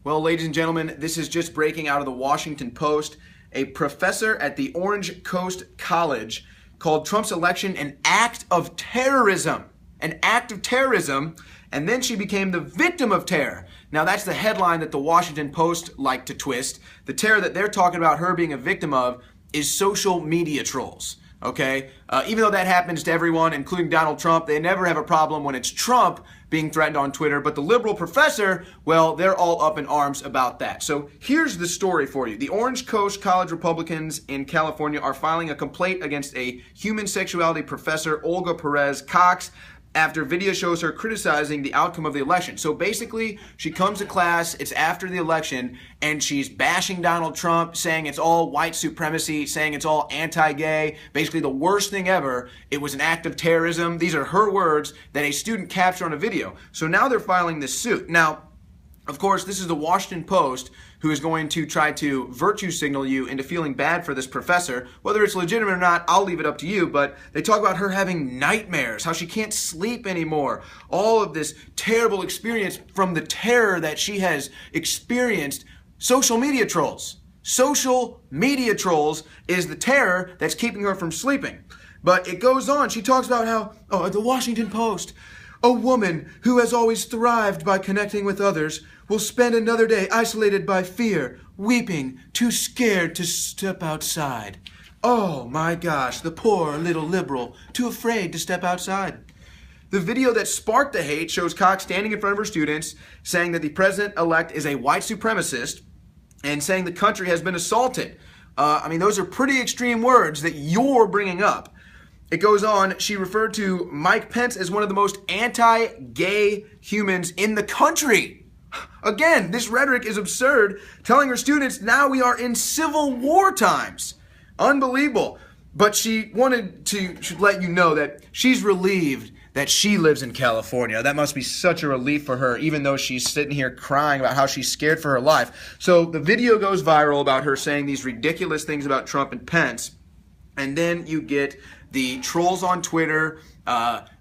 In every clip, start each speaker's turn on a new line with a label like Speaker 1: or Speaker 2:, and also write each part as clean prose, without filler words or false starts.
Speaker 1: Well, ladies and gentlemen, this is just breaking out of the Washington Post. A professor at the Orange Coast College called Trump's election an act of terrorism. An act of terrorism, and then she became the victim of terror. Now, that's the headline that the Washington Post liked to twist. The terror that they're talking about her being a victim of is social media trolls. Okay? Even though that happens to everyone, including Donald Trump, they never have a problem when it's Trump being threatened on Twitter. But the liberal professor, well, they're all up in arms about that. So here's the story for you. The Orange Coast College Republicans in California are filing a complaint against a human sexuality professor, Olga Perez Cox, after video shows her criticizing the outcome of the election. So basically, she comes to class, it's after the election, and she's bashing Donald Trump, saying it's all white supremacy, saying it's all anti-gay, basically the worst thing ever. It was an act of terrorism. These are her words that a student captured on a video. So now they're filing this suit. Now, of course, this is the Washington Post who is going to try to virtue signal you into feeling bad for this professor. Whether it's legitimate or not, I'll leave it up to you, but they talk about her having nightmares, how she can't sleep anymore, all of this terrible experience from the terror that she has experienced. Social media trolls. Social media trolls is the terror that's keeping her from sleeping. But it goes on. She talks about how, the Washington Post, a woman who has always thrived by connecting with others will spend another day isolated by fear, weeping, too scared to step outside. Oh my gosh, the poor little liberal, too afraid to step outside. The video that sparked the hate shows Cox standing in front of her students saying that the president-elect is a white supremacist and saying the country has been assaulted. Those are pretty extreme words that you're bringing up. It goes on, she referred to Mike Pence as one of the most anti-gay humans in the country. Again, this rhetoric is absurd, telling her students now we are in Civil War times. Unbelievable. But she wanted to let you know that she's relieved that she lives in California. That must be such a relief for her, even though she's sitting here crying about how she's scared for her life. So the video goes viral about her saying these ridiculous things about Trump and Pence. And then you get the trolls on Twitter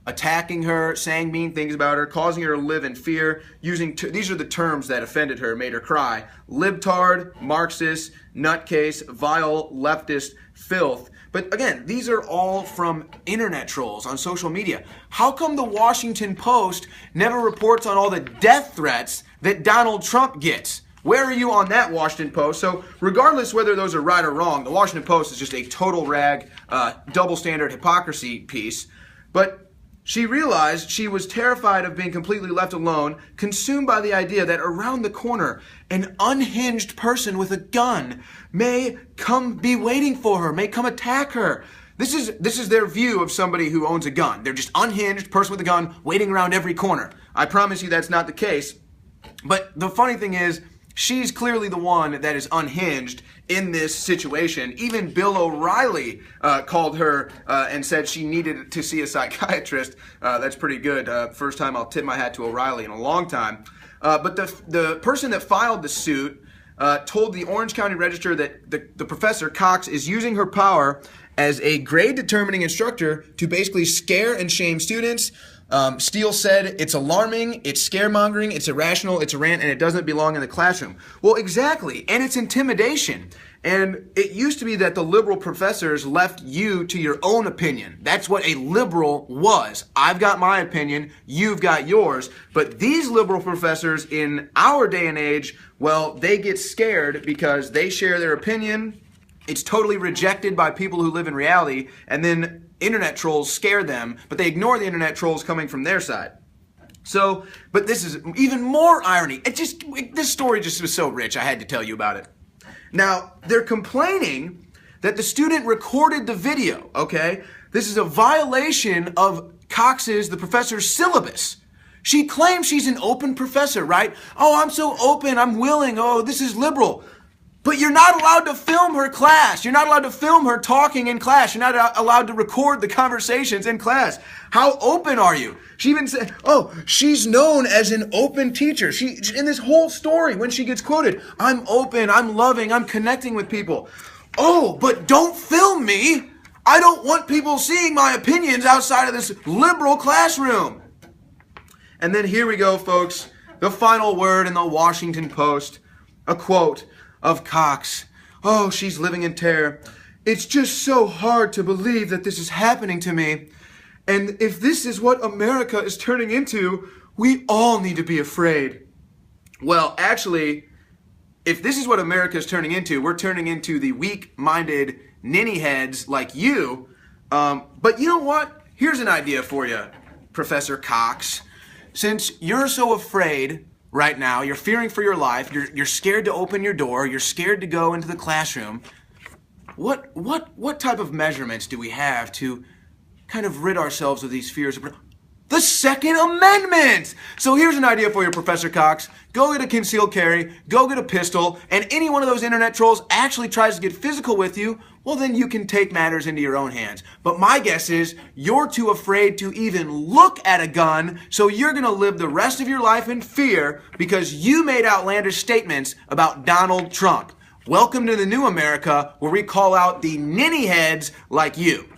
Speaker 1: attacking her, saying mean things about her, causing her to live in fear, using these are the terms that offended her, made her cry: libtard, Marxist, nutcase, vile, leftist, filth. But again, these are all from internet trolls on social media. How come the Washington Post never reports on all the death threats that Donald Trump gets? Where are you on that, Washington Post? So regardless whether those are right or wrong, the Washington Post is just a total rag, double standard hypocrisy piece. But she realized she was terrified of being completely left alone, consumed by the idea that around the corner, an unhinged person with a gun may come be waiting for her, may come attack her. This is their view of somebody who owns a gun. They're just unhinged person with a gun waiting around every corner. I promise you that's not the case. But the funny thing is, she's clearly the one that is unhinged in this situation. Even Bill O'Reilly called her and said she needed to see a psychiatrist. That's pretty good. First time I'll tip my hat to O'Reilly in a long time. But the person that filed the suit told the Orange County Register that the professor, Cox, is using her power as a grade-determining instructor to basically scare and shame students. Steele said it's alarming, it's scaremongering, it's irrational, it's a rant, and it doesn't belong in the classroom. Well, exactly, and it's intimidation. And it used to be that the liberal professors left you to your own opinion. That's what a liberal was. I've got my opinion, you've got yours. But these liberal professors in our day and age, well, they get scared because they share their opinion. It's totally rejected by people who live in reality, and then internet trolls scare them, but they ignore the internet trolls coming from their side. So, but this is even more irony. This story just was so rich, I had to tell you about it. Now, they're complaining that the student recorded the video, okay? This is a violation of the professor's syllabus. She claims she's an open professor, right? Oh, I'm so open, I'm willing, oh, this is liberal. But you're not allowed to film her class. You're not allowed to film her talking in class. You're not allowed to record the conversations in class. How open are you? She even said, oh, she's known as an open teacher. She in this whole story, when she gets quoted, I'm open, I'm loving, I'm connecting with people. Oh, but don't film me. I don't want people seeing my opinions outside of this liberal classroom. And then here we go, folks. the final word in the Washington Post, a quote of Cox. "Oh, she's living in terror. It's just so hard to believe that this is happening to me. And if this is what America is turning into, we all need to be afraid." Well, actually, if this is what America is turning into, we're turning into the weak-minded ninny heads like you. But you know what? Here's an idea for you, Professor Cox. Since you're so afraid right now, you're fearing for your life, you're scared to open your door, you're scared to go into the classroom, what type of measurements do we have to kind of rid ourselves of these fears? The Second Amendment! So here's an idea for you, Professor Cox. Go get a concealed carry, go get a pistol, and any one of those internet trolls actually tries to get physical with you, well then you can take matters into your own hands. But my guess is you're too afraid to even look at a gun, so you're gonna live the rest of your life in fear because you made outlandish statements about Donald Trump. Welcome to the new America where we call out the ninny heads like you.